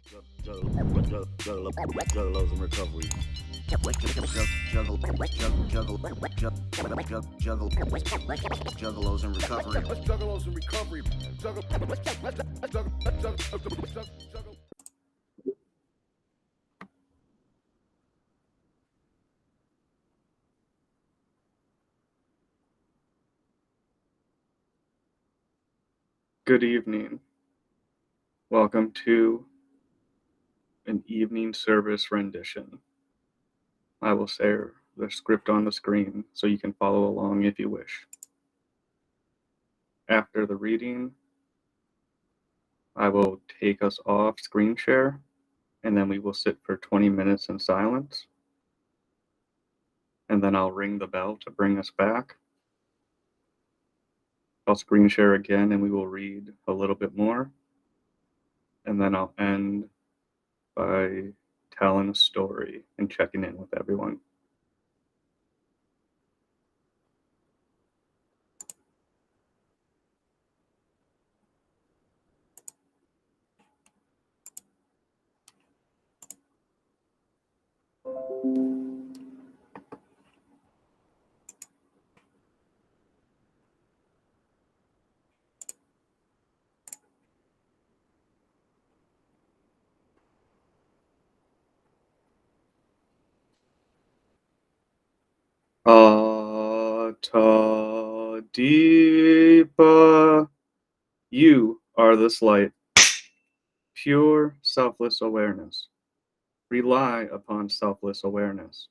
Juggalos in recovery. Juggalos in recovery. Juggalos in recovery. Good evening. Welcome to an evening service rendition. I will say the script on the screen so you can follow along if you wish. After the reading, I will take us off screen share and then we will sit for 20 minutes in silence. And then I'll ring the bell to bring us back. I'll screen share again and we will read a little bit more. And then I'll end by telling a story and checking in with everyone. Deepa, you are this light, pure selfless awareness. Rely upon selfless awareness.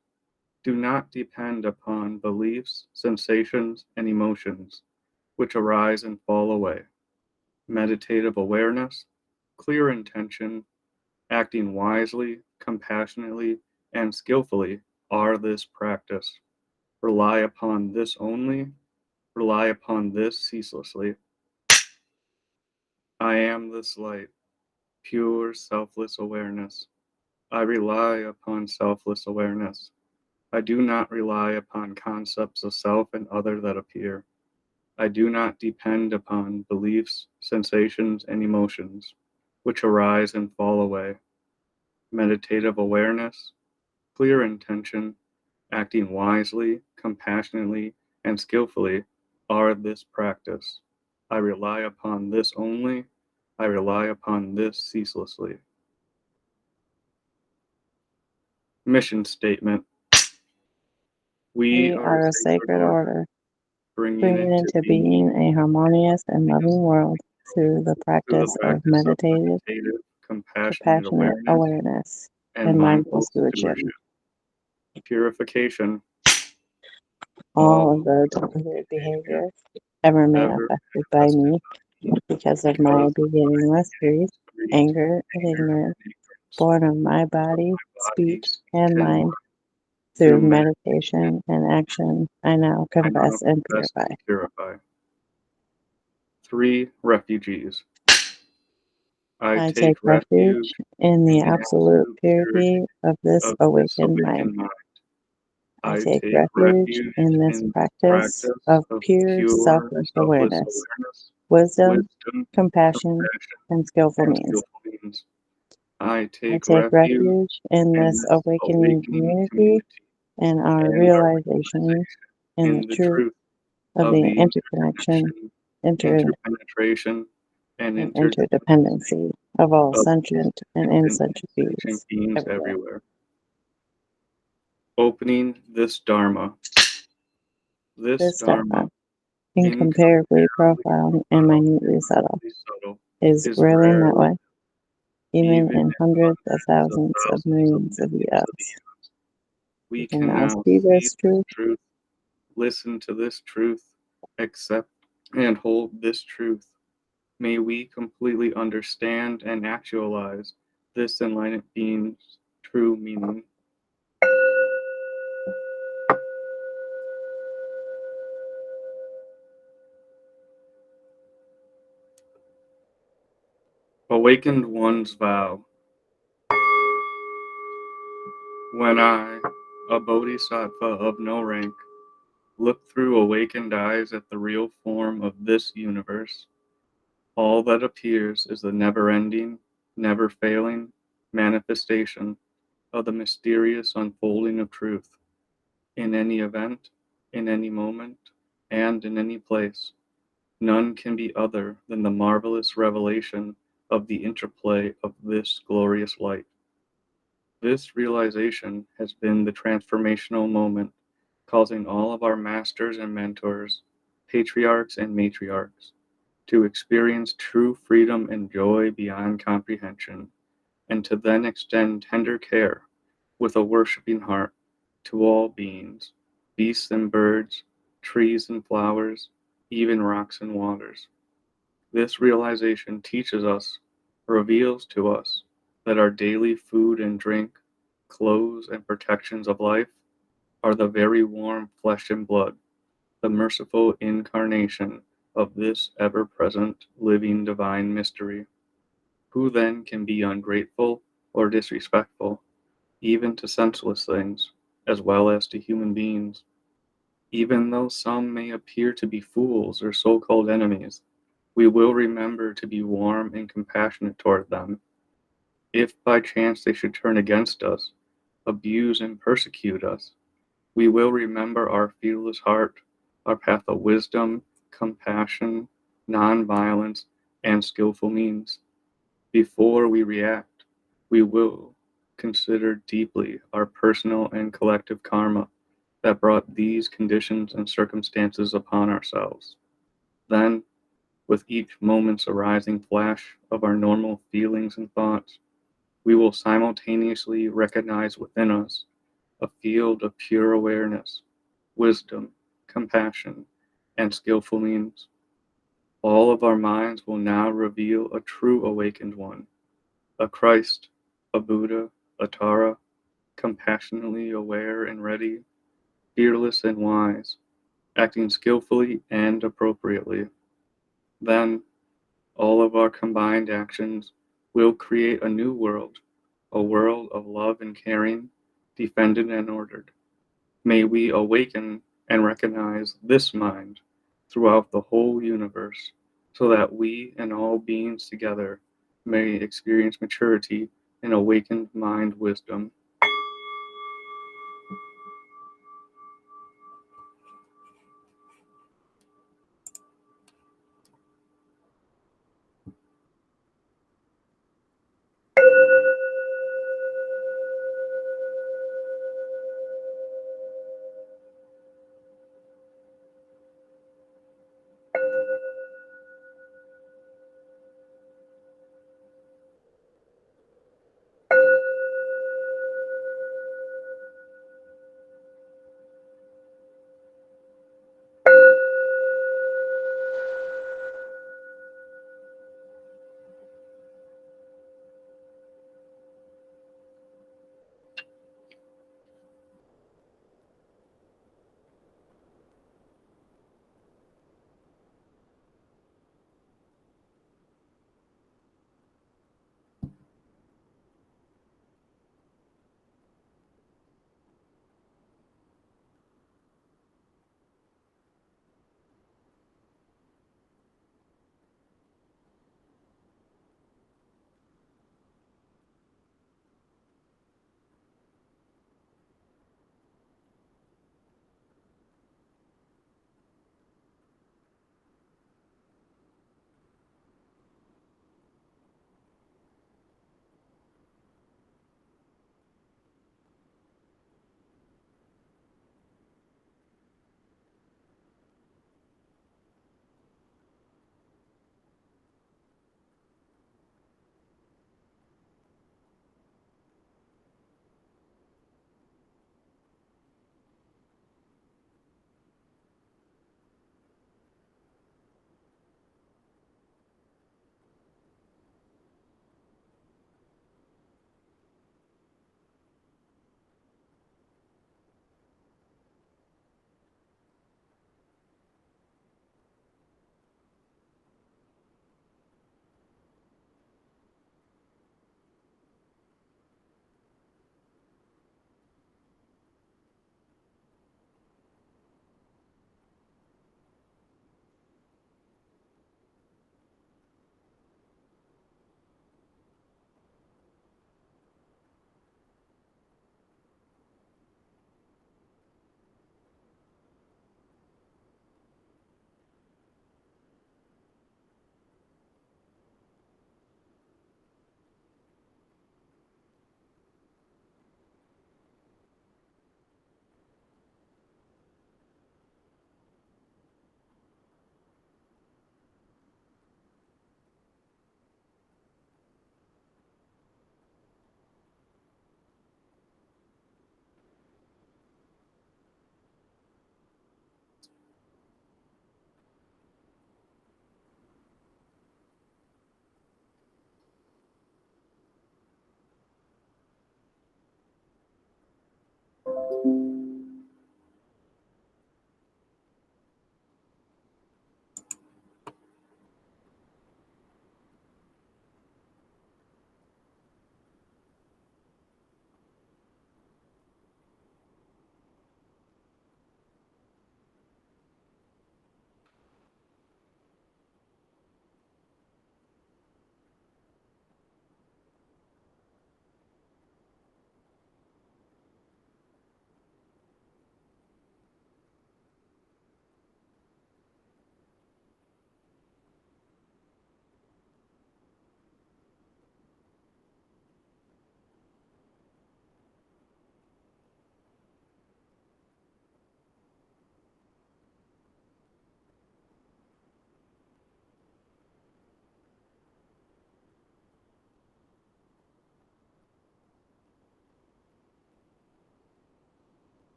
Do not depend upon beliefs, sensations, and emotions which arise and fall away. Meditative awareness, clear intention, acting wisely, compassionately, and skillfully are this practice. Rely upon this only. Rely upon this ceaselessly. I am this light, pure selfless awareness. I rely upon selfless awareness. I do not rely upon concepts of self and other that appear. I do not depend upon beliefs, sensations, and emotions, which arise and fall away. Meditative awareness, clear intention, acting wisely, compassionately, and skillfully are this practice. I rely upon this only. I rely upon this ceaselessly. Mission statement. We are a sacred order, bringing into being a harmonious and loving world through the practice of meditative, compassionate awareness, and mindful stewardship. Purification. All of the deliberate behaviors ever manifested by me because of my beginningless grief, anger, and ignorance, born of my body, speech, and mind, through meditation and action, I now confess and purify. 3 refugees. I take refuge in the absolute purity of this awakened mind. I take refuge in this practice of pure selfless awareness, wisdom, compassion, and skillful means. I take refuge in this awakening community and our realization in the truth of the interconnection, interpenetration, and interdependency of all sentient and insentient beings everywhere. Opening this Dharma. This Dharma, incomparably profound and minutely subtle, is rarely met with, even in hundreds of thousands of millions of eons. We can now see this truth, listen to this truth, accept and hold this truth. May we completely understand and actualize this enlightened being's true meaning. Awakened One's Vow. When I, a bodhisattva of no rank, look through awakened eyes at the real form of this universe, all that appears is the never-ending, never-failing, manifestation of the mysterious unfolding of truth. In any event, in any moment, and in any place, none can be other than the marvelous revelation of the interplay of this glorious light. This realization has been the transformational moment, causing all of our masters and mentors, patriarchs and matriarchs, to experience true freedom and joy beyond comprehension, and to then extend tender care with a worshiping heart to all beings, beasts and birds, trees and flowers, even rocks and waters. This realization teaches us, reveals to us, that our daily food and drink, clothes and protections of life are the very warm flesh and blood, the merciful incarnation of this ever present living divine mystery. Who then can be ungrateful or disrespectful, even to senseless things, as well as to human beings? Even though some may appear to be fools or so called enemies, we will remember to be warm and compassionate toward them. If by chance they should turn against us, abuse and persecute us, we will remember our fearless heart, our path of wisdom, compassion, nonviolence, and skillful means. Before we react, we will consider deeply our personal and collective karma that brought these conditions and circumstances upon ourselves. Then, with each moment's arising flash of our normal feelings and thoughts, we will simultaneously recognize within us a field of pure awareness, wisdom, compassion, and skillful means. All of our minds will now reveal a true awakened one, a Christ, a Buddha, a Tara, compassionately aware and ready, fearless and wise, acting skillfully and appropriately. Then, all of our combined actions will create a new world, a world of love and caring, defended and ordered. May we awaken and recognize this mind throughout the whole universe, so that we and all beings together may experience maturity and awakened mind wisdom.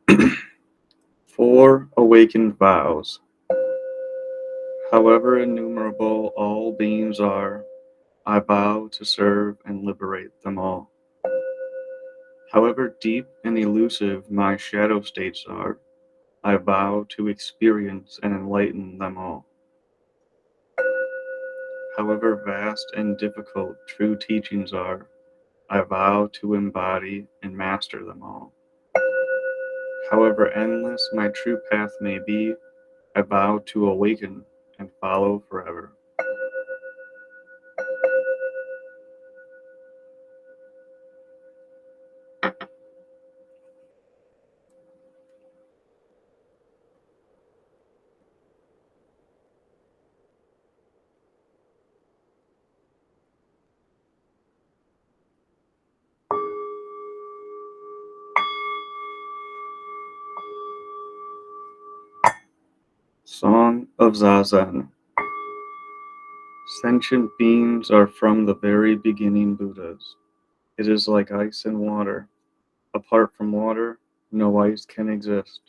4 awakened vows. However innumerable all beings are, I vow to serve and liberate them all. However deep and elusive my shadow states are, I vow to experience and enlighten them all. However vast and difficult true teachings are, I vow to embody and master them all. However endless my true path may be, I vow to awaken and follow forever. Song of Zazen. Sentient beings are from the very beginning Buddhas. It is like ice and water. Apart from water, no ice can exist.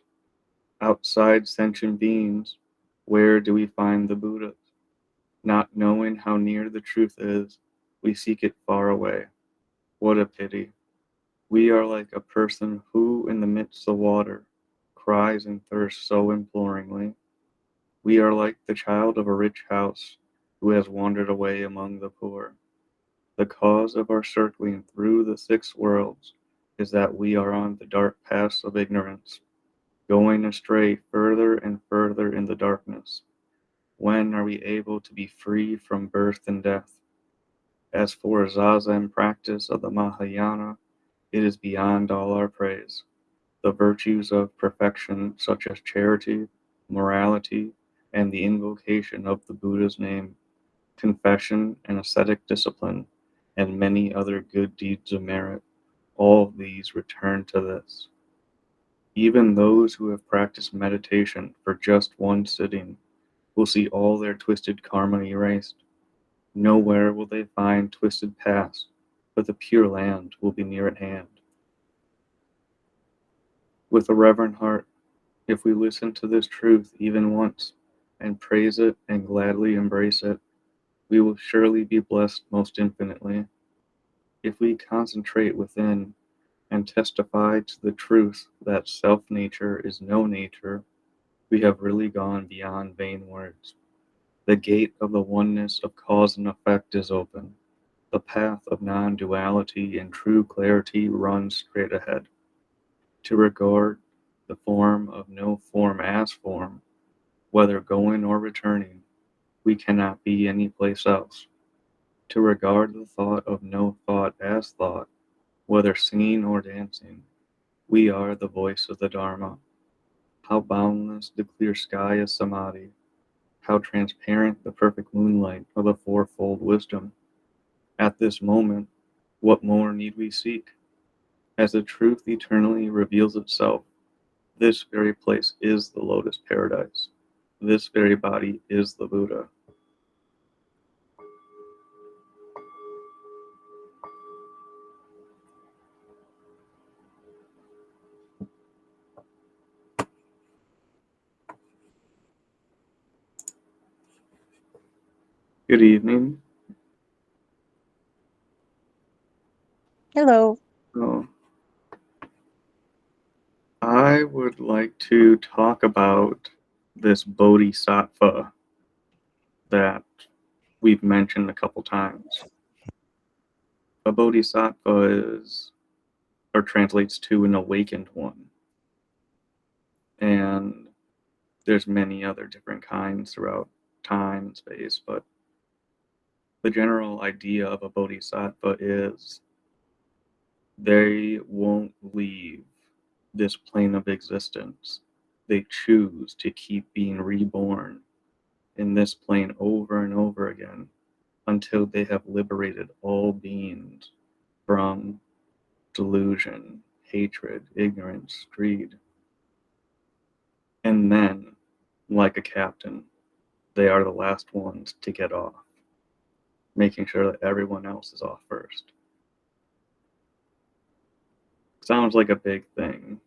Outside sentient beings, where do we find the Buddhas? Not knowing how near the truth is, we seek it far away. What a pity. We are like a person who, in the midst of water, cries and thirsts so imploringly. We are like the child of a rich house who has wandered away among the poor. The cause of our circling through the 6 worlds is that we are on the dark paths of ignorance, going astray further and further in the darkness. When are we able to be free from birth and death? As for Zazen practice of the Mahayana, it is beyond all our praise. The virtues of perfection, such as charity, morality, and the invocation of the Buddha's name, confession and ascetic discipline, and many other good deeds of merit, all of these return to this. Even those who have practiced meditation for just one sitting will see all their twisted karma erased. Nowhere will they find twisted paths, but the Pure Land will be near at hand. With a reverent heart, if we listen to this truth even once, and praise it and gladly embrace it, we will surely be blessed most infinitely. If we concentrate within and testify to the truth that self-nature is no nature, we have really gone beyond vain words. The gate of the oneness of cause and effect is open. The path of non-duality and true clarity runs straight ahead. To regard the form of no form as form, whether going or returning, we cannot be any place else. To regard the thought of no thought as thought, whether singing or dancing, we are the voice of the Dharma. How boundless the clear sky is Samadhi, how transparent the perfect moonlight of the fourfold wisdom. At this moment, what more need we seek? As the truth eternally reveals itself, this very place is the lotus paradise. This very body is the Buddha. Good evening. Hello. I would like to talk about this bodhisattva that we've mentioned a couple times. A bodhisattva is, or translates to, an awakened one. And there's many other different kinds throughout time and space, but the general idea of a bodhisattva is they won't leave this plane of existence. They choose to keep being reborn in this plane over and over again until they have liberated all beings from delusion, hatred, ignorance, greed. And then, like a captain, they are the last ones to get off, making sure that everyone else is off first. Sounds like a big thing,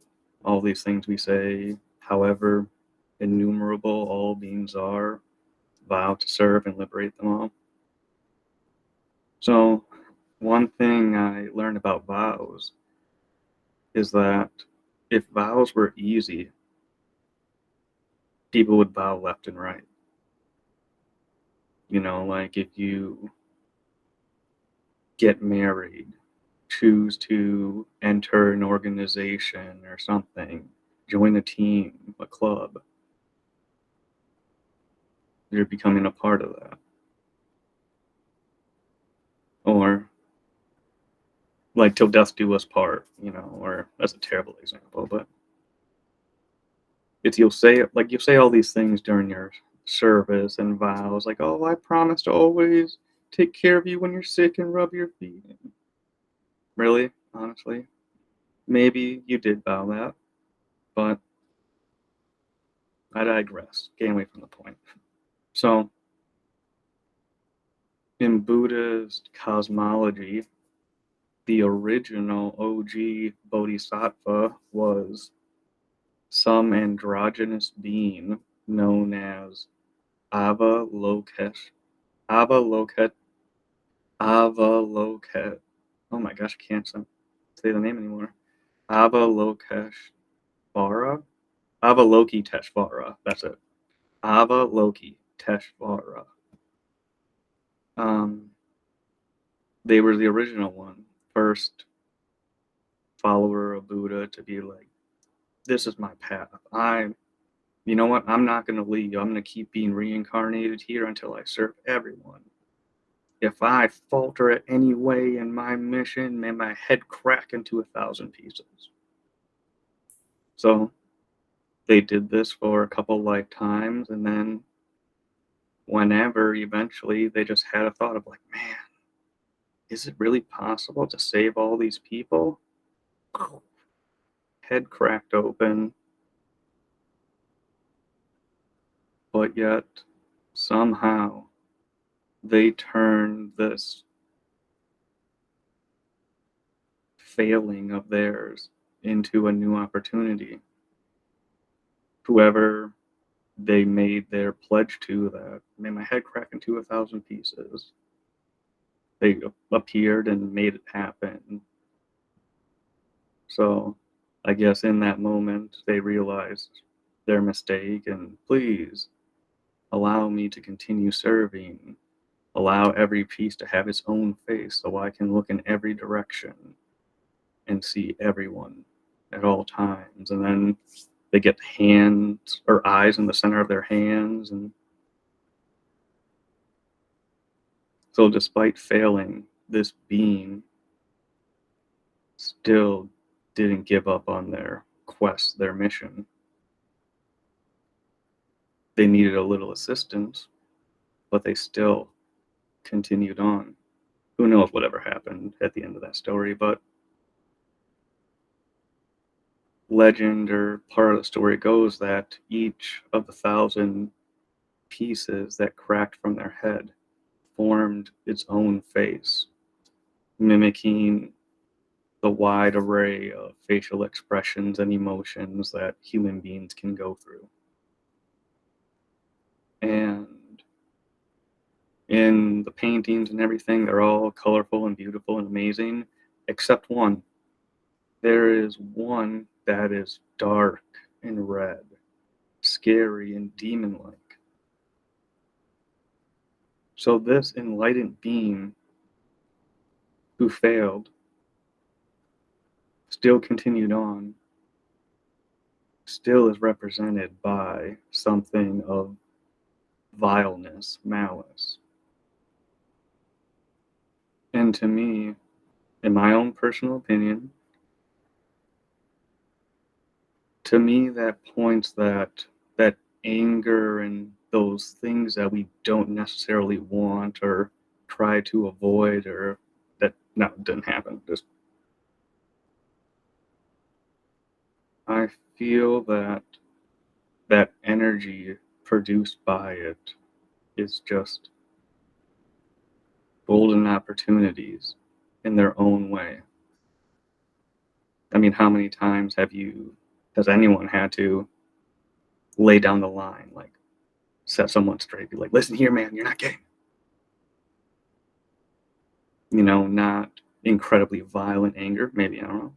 all these things we say, however innumerable all beings are, vow to serve and liberate them all. So, one thing I learned about vows is that if vows were easy, people would vow left and right. You know, like if you get married, choose to enter an organization or something, join a team, a club, you're becoming a part of that. Or like till death do us part, you know, or that's a terrible example, but it's you'll say all these things during your service and vows, like, oh, I promise to always take care of you when you're sick and rub your feet. Really, honestly, maybe you did vow that, but I digress. Getting away from the point. So, in Buddhist cosmology, the original OG bodhisattva was some androgynous being known as Avalokitesh. Avaloket. Avaloket. Oh my gosh, I can't say the name anymore. Avalokiteshvara. Avalokiteshvara. That's it. Avalokiteshvara. They were the original one, first follower of Buddha to be like, this is my path. You know what? I'm not going to leave. I'm going to keep being reincarnated here until I serve everyone. If I falter at any way in my mission, may my head crack into 1,000 pieces. So they did this for a couple lifetimes, and then whenever eventually they just had a thought of like, man, is it really possible to save all these people? Head cracked open, but yet somehow they turned this failing of theirs into a new opportunity. Whoever they made their pledge to, that made my head crack into 1,000 pieces, they appeared and made it happen. So I guess in that moment they realized their mistake, and please allow me to continue serving. Allow every piece to have its own face so I can look in every direction and see everyone at all times. And then they get hands or eyes in the center of their hands. And so despite failing, this being still didn't give up on their quest, their mission. They needed a little assistance, but they still continued on. Who knows whatever happened at the end of that story, but legend or part of the story goes that each of the 1,000 pieces that cracked from their head formed its own face, mimicking the wide array of facial expressions and emotions that human beings can go through. And in the paintings and everything, they're all colorful and beautiful and amazing, except one. There is one that is dark and red, scary and demon-like. So this enlightened being who failed still continued on, still is represented by something of vileness, malice. And to me, in my own personal opinion, to me that points that anger and those things that we don't necessarily want or try to avoid, or that didn't happen. Just I feel that energy produced by it is just golden opportunities in their own way. I mean, how many times have you Has anyone had to lay down the line, like set someone straight, be like, listen here, man, you're not gay. You know, not incredibly violent anger, maybe, I don't know.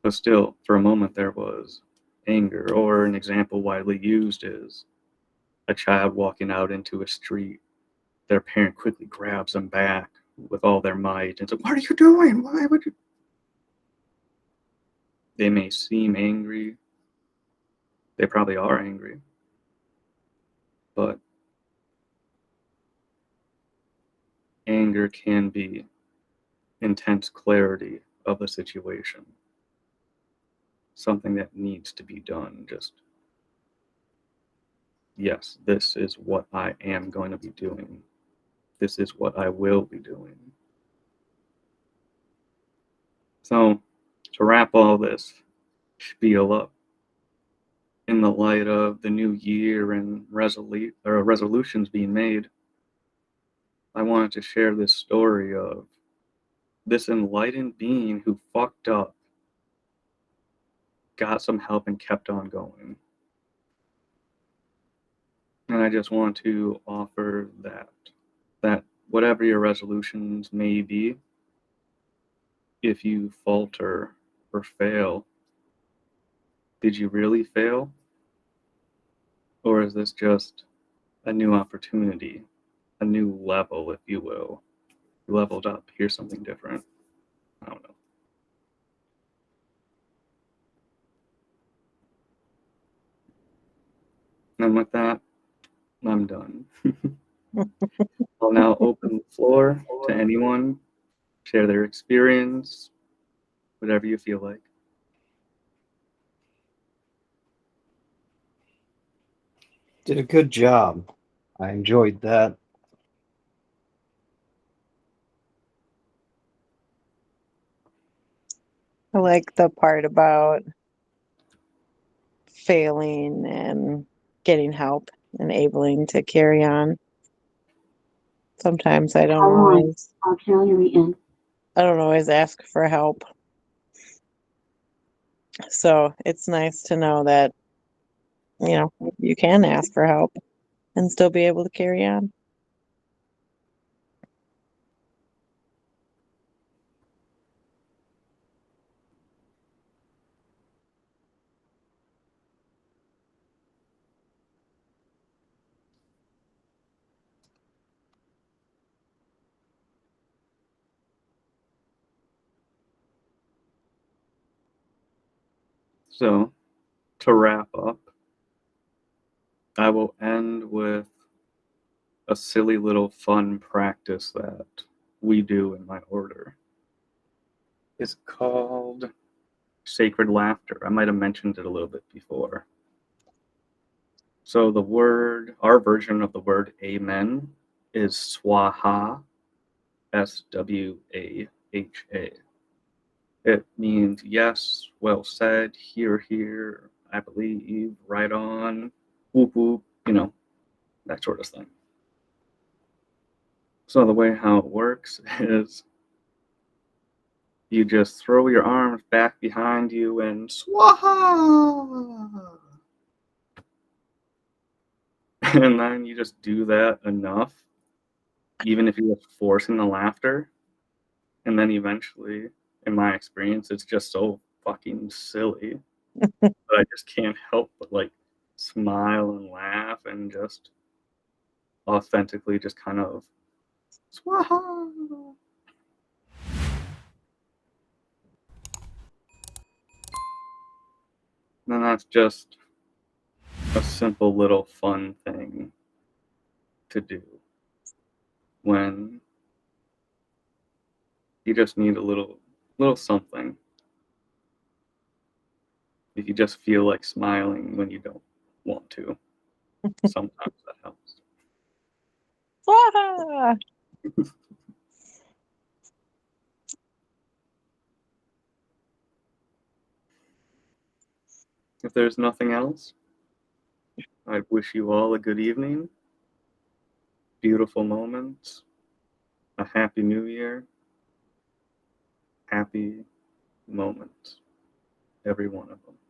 But still, for a moment, there was anger. Or an example widely used is a child walking out into a street. Their parent quickly grabs them back with all their might and says, what are you doing? Why would you? They may seem angry. They probably are angry. But anger can be intense clarity of the situation. Something that needs to be done. Just, yes, this is what I am going to be doing. This is what I will be doing. So, to wrap all this spiel up, in the light of the new year and resolutions being made, I wanted to share this story of this enlightened being who fucked up, got some help, and kept on going. And I just want to offer that whatever your resolutions may be, if you falter or fail, did you really fail? Or is this just a new opportunity, a new level, if you will? You leveled up, here's something different. I don't know. And with that, I'm done. I'll now open the floor to anyone, share their experience, whatever you feel like. Did a good job. I enjoyed that. I like the part about failing and getting help, enabling to carry on. Sometimes I don't always ask for help. So it's nice to know that, you can ask for help and still be able to carry on. So, to wrap up, I will end with a silly little fun practice that we do in my order. It's called sacred laughter. I might have mentioned it a little bit before. So our version of the word amen is swaha, S-W-A-H-A. It means yes, well said, here, I believe, right on, whoop whoop, that sort of thing. So the way how it works is you just throw your arms back behind you and swaha! And then you just do that enough, even if you're just forcing the laughter. And then eventually, in my experience, it's just so fucking silly that I just can't help but smile and laugh and just authentically just kind of swaha. And that's just a simple little fun thing to do when you just need a little something. If you just feel like smiling when you don't want to, sometimes that helps. If there's nothing else, I wish you all a good evening, beautiful moments, a happy new year, happy moments. every one of them.